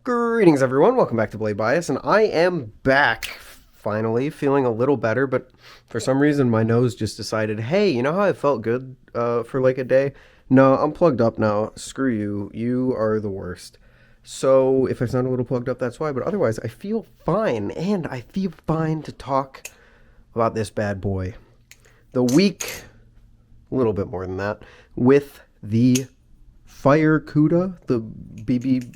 Greetings everyone, welcome back to Blade Bias, and I am back, finally, feeling a little better, but for some reason my nose just decided, hey, you know how I felt good for like a day? No, I'm plugged up now, screw you, you are the worst. So if I sound a little plugged up, that's why, but otherwise I feel fine, and I feel fine to talk about this bad boy. The week, a little bit more than that, with the Firefly, the BB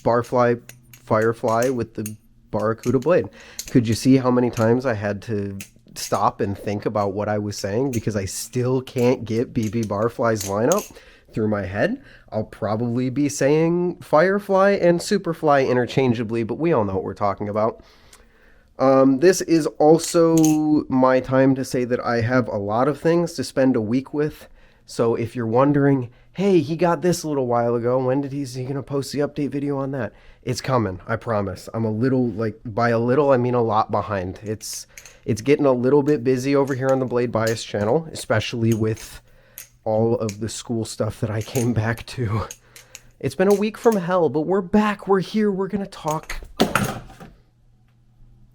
Firefly with the Barracuda blade. Could you see how many times I had to stop and think about what I was saying because I still can't get BB Barfly's lineup through my head? I'll probably be saying Firefly and Superfly interchangeably, but we all know what we're talking about. This is also my time to say that I have a lot of things to spend a week with. So if you're wondering, hey, he got this a little while ago, when is he going to post the update video on that? It's coming, I promise. I'm a little, by a little, I mean a lot behind. It's getting a little bit busy over here on the Blade Bias channel, especially with all of the school stuff that I came back to. It's been a week from hell, but we're back, we're here, we're going to talk.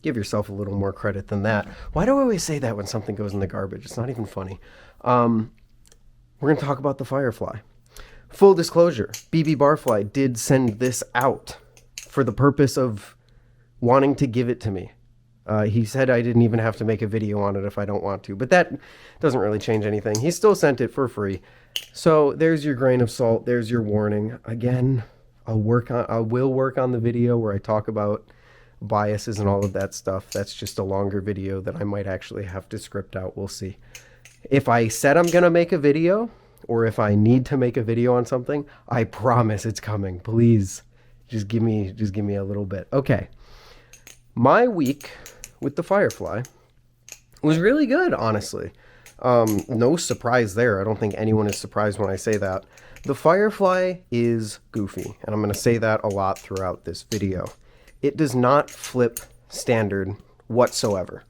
Give yourself a little more credit than that. Why do I always say that when something goes in the garbage? It's not even funny. We're going to talk about the Firefly. Full disclosure, BB Barfly did send this out for the purpose of wanting to give it to me. He said I didn't even have to make a video on it if I don't want to, but that doesn't really change anything. He still sent it for free. So there's your grain of salt. There's your warning. Again, I will work on the video where I talk about biases and all of that stuff. That's just a longer video that I might actually have to script out. We'll see. If I said I'm going to make a video, or if I need to make a video on something, I promise it's coming. Please, just give me a little bit. Okay. My week with the Firefly was really good, honestly. No surprise there. I don't think anyone is surprised when I say that. The Firefly is goofy, and I'm going to say that a lot throughout this video. It does not flip standard whatsoever.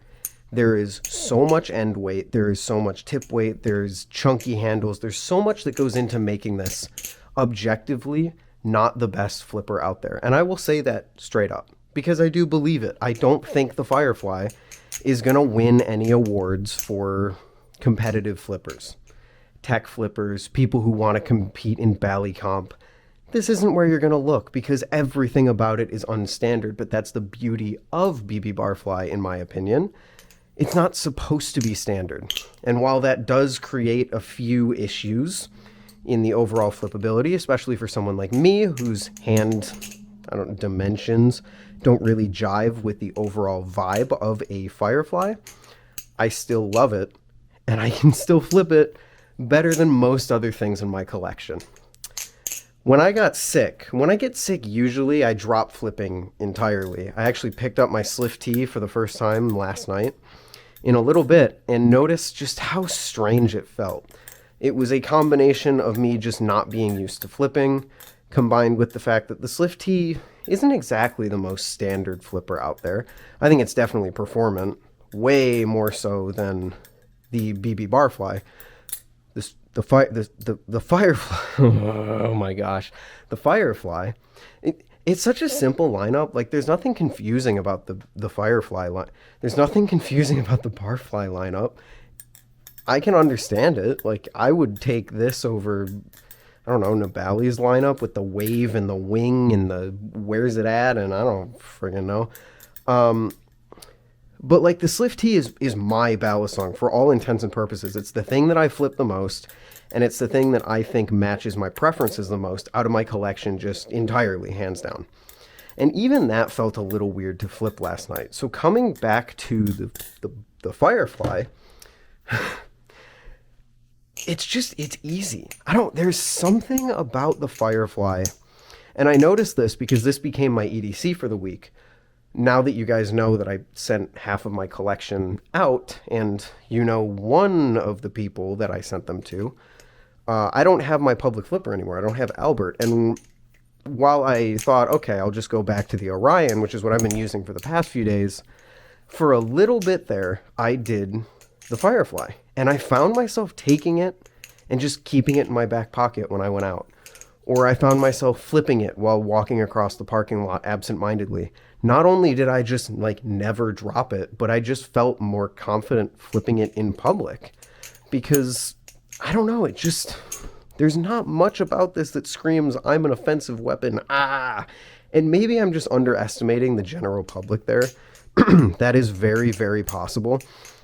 There is so much end weight, there is so much tip weight, there's chunky handles, there's so much that goes into making this objectively not the best flipper out there. And I will say that straight up, because I do believe it. I don't think the Firefly is going to win any awards for competitive flippers. Tech flippers, people who want to compete in Bally Comp. This isn't where you're going to look because everything about it is unstandard, but that's the beauty of BB Barfly, in my opinion. It's not supposed to be standard. And while that does create a few issues in the overall flippability, especially for someone like me whose dimensions don't really jive with the overall vibe of a Firefly, I still love it, and I can still flip it better than most other things in my collection. When I get sick, usually I drop flipping entirely. I actually picked up my Sliff T for the first time last night in a little bit and noticed just how strange it felt. It was a combination of me just not being used to flipping, combined with the fact that the Sliff T isn't exactly the most standard flipper out there. I think it's definitely performant, way more so than the BB Barfly. The Firefly, oh my gosh, the Firefly, it's such a simple lineup. Like, there's nothing confusing about the Firefly line. There's nothing confusing about the Barfly lineup. I can understand it. Like, I would take this over, I don't know, Nibali's lineup with the wave and the wing and the where's it at, and I don't friggin' know. But like the Sliff T is my ballast song for all intents and purposes. It's the thing that I flip the most, and it's the thing that I think matches my preferences the most out of my collection, just entirely, hands down. And even that felt a little weird to flip last night. So coming back to the Firefly, it's easy. There's something about the Firefly, and I noticed this because this became my EDC for the week. Now that you guys know that I sent half of my collection out, and you know one of the people that I sent them to, I don't have my public flipper anymore. I don't have Albert. And while I thought, okay, I'll just go back to the Orion, which is what I've been using for the past few days, for a little bit there, I did the Firefly. And I found myself taking it and just keeping it in my back pocket when I went out. Or I found myself flipping it while walking across the parking lot absentmindedly. Not only did I just like never drop it, but I just felt more confident flipping it in public. Because, I don't know, there's not much about this that screams, I'm an offensive weapon, ah! And maybe I'm just underestimating the general public there. That is very, very possible.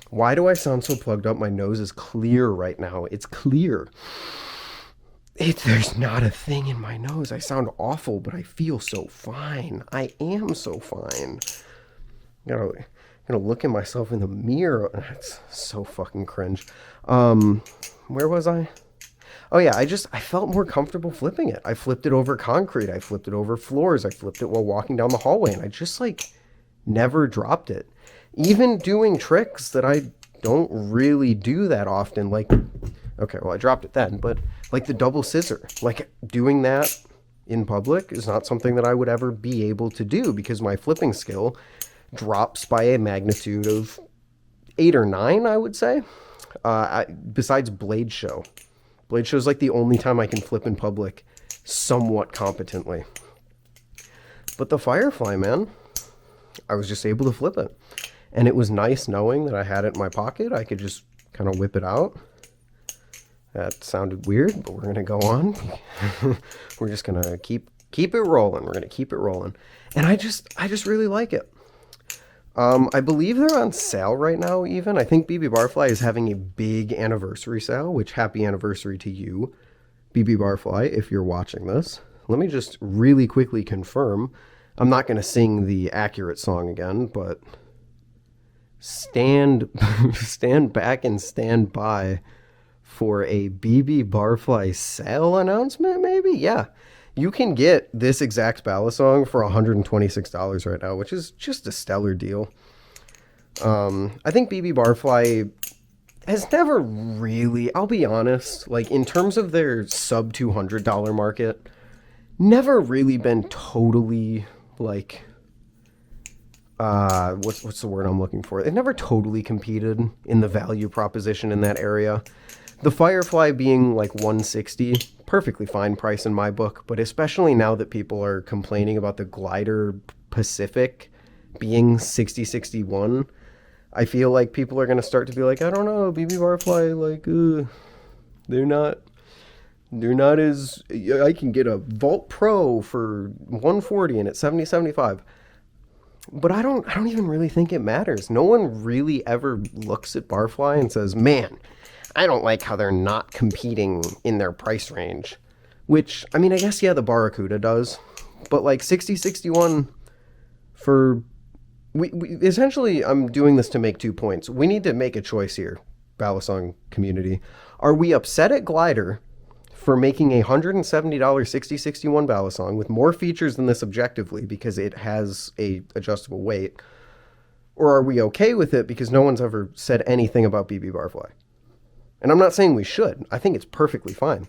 Why do I sound so plugged up? My nose is clear right now. It's clear. There's not a thing in my nose. I sound awful, but I feel so fine. I am so fine. I'm gonna look at myself in the mirror. It's so fucking cringe. Where was I? Oh yeah, I felt more comfortable flipping it. I flipped it over concrete. I flipped it over floors. I flipped it while walking down the hallway, and I just like never dropped it. Even doing tricks that I don't really do that often, like, okay, well, I dropped it then, but like the double scissor, like doing that in public is not something that I would ever be able to do because my flipping skill drops by a magnitude of 8 or 9, I would say. Besides Blade Show. Blade Show is like the only time I can flip in public somewhat competently. But the Firefly, man, I was just able to flip it. And it was nice knowing that I had it in my pocket. I could just kind of whip it out. That sounded weird, but we're going to go on. We're just going to keep it rolling. We're going to keep it rolling. And I just really like it. I believe they're on sale right now even. I think BB Barfly is having a big anniversary sale, which happy anniversary to you, BB Barfly, if you're watching this. Let me just really quickly confirm. I'm not going to sing the accurate song again, but stand back and stand by for a BB Barfly sale announcement, maybe? Yeah. You can get this exact Balisong for $126 right now, which is just a stellar deal. I think BB Barfly has never really, I'll be honest, like in terms of their sub $200 market, never really been totally like, what's the word I'm looking for? They've never totally competed in the value proposition in that area. The Firefly being like $160, perfectly fine price in my book, but especially now that people are complaining about the Glider Pacific being $60-$61, I feel like people are going to start to be like, I don't know, BB Barfly, like, they're not as, I can get a Vault Pro for $140 and it's $70-$75. But I don't even really think it matters. No one really ever looks at Barfly and says, man, I don't like how they're not competing in their price range. Which, I mean, I guess, yeah, the Barracuda does. But like 60-61 for... We essentially, I'm doing this to make 2 points. We need to make a choice here, Balisong community. Are we upset at Glider for making a $170 60-61 Balisong with more features than this objectively because it has a adjustable weight? Or are we okay with it because no one's ever said anything about BB Barfly? And I'm not saying we should. I think it's perfectly fine.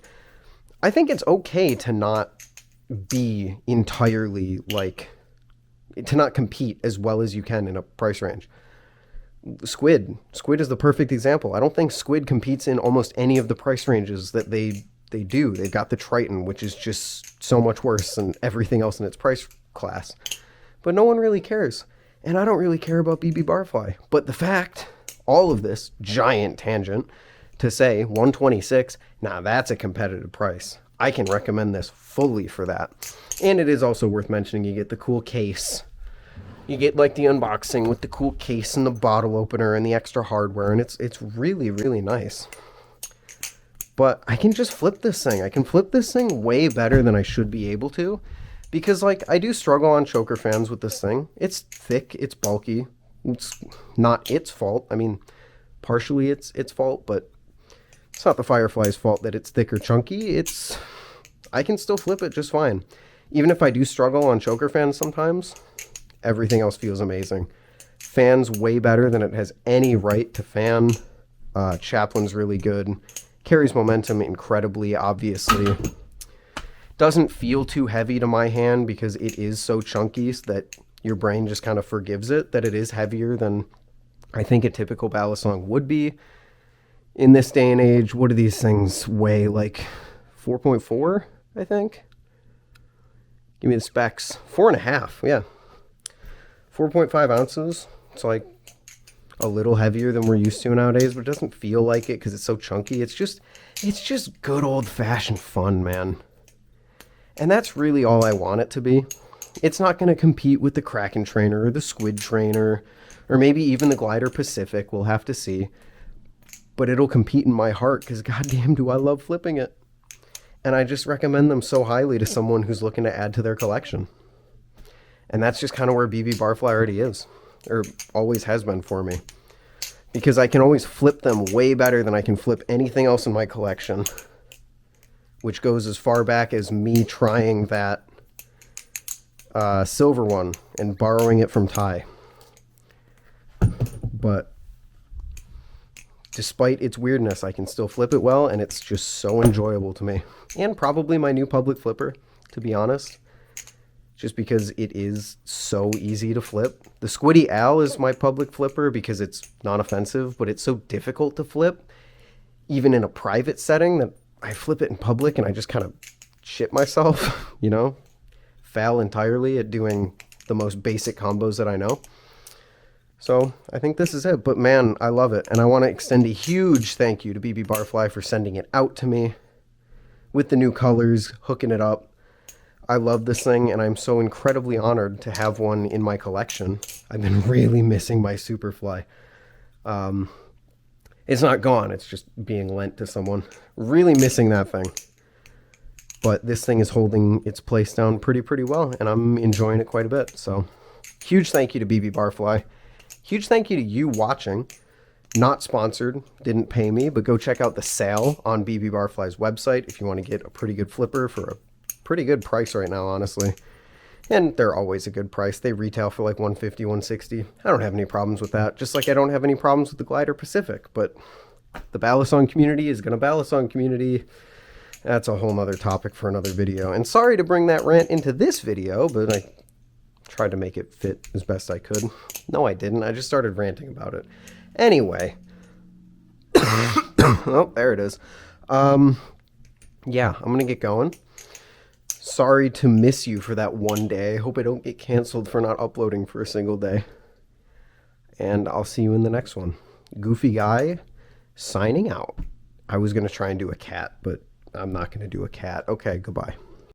I think it's okay to not be entirely like, to not compete as well as you can in a price range. Squid is the perfect example. I don't think Squid competes in almost any of the price ranges that they do. They've got the Triton, which is just so much worse than everything else in its price class. But no one really cares. And I don't really care about BB Barfly. But the fact, all of this giant tangent, to say 126, now that's a competitive price. I can recommend this fully for that. And it is also worth mentioning you get the cool case. You get like the unboxing with the cool case and the bottle opener and the extra hardware, and it's really, really nice. But I can just flip this thing. I can flip this thing way better than I should be able to. Because like I do struggle on choker fans with this thing. It's thick, it's bulky. It's not its fault. I mean, partially it's its fault, but it's not the Firefly's fault that it's thick or chunky. I can still flip it just fine. Even if I do struggle on choker fans sometimes, everything else feels amazing. Fan's way better than it has any right to fan. Chaplin's really good. Carries momentum incredibly, obviously. Doesn't feel too heavy to my hand because it is so chunky that your brain just kind of forgives it, that it is heavier than I think a typical Balisong would be. In this day and age, what do these things weigh? Like 4.4, I think? Give me the specs. 4.5, yeah. 4.5 ounces. It's like a little heavier than we're used to nowadays, but it doesn't feel like it because it's so chunky. It's just good old-fashioned fun, man. And that's really all I want it to be. It's not going to compete with the Kraken Trainer or the Squid Trainer or maybe even the Glider Pacific. We'll have to see. But it'll compete in my heart because goddamn do I love flipping it. And I just recommend them so highly to someone who's looking to add to their collection. And that's just kind of where BB Barfly already is, or always has been for me. Because I can always flip them way better than I can flip anything else in my collection. Which goes as far back as me trying that silver one and borrowing it from Ty. But despite its weirdness, I can still flip it well, and it's just so enjoyable to me. And probably my new public flipper, to be honest. Just because it is so easy to flip. The Squiddy Al is my public flipper because it's non-offensive, but it's so difficult to flip, even in a private setting, that I flip it in public and I just kind of shit myself, you know? Fail entirely at doing the most basic combos that I know. So I think this is it, but man, I love it. And I want to extend a huge thank you to BB Barfly for sending it out to me with the new colors, hooking it up. I love this thing, and I'm so incredibly honored to have one in my collection. I've been really missing my Superfly. It's not gone, it's just being lent to someone. Really missing that thing. But this thing is holding its place down pretty well, and I'm enjoying it quite a bit. So, huge thank you to BB Barfly. Huge thank you to you watching. Not sponsored, didn't pay me, but go check out the sale on BB Barfly's website if you want to get a pretty good flipper for a pretty good price right now, honestly. And they're always a good price. They retail for like $150, $160. I don't have any problems with that. Just like I don't have any problems with the Glider Pacific. But the Balisong community is going to Balisong community. That's a whole nother topic for another video. And sorry to bring that rant into this video, but I tried to make it fit as best I could. No, I didn't. I just started ranting about it. Anyway. Oh, there it is. Yeah, I'm going to get going. Sorry to miss you for that one day. I hope I don't get canceled for not uploading for a single day. And I'll see you in the next one. Goofy Guy, signing out. I was going to try and do a cat, but I'm not going to do a cat. Okay, goodbye.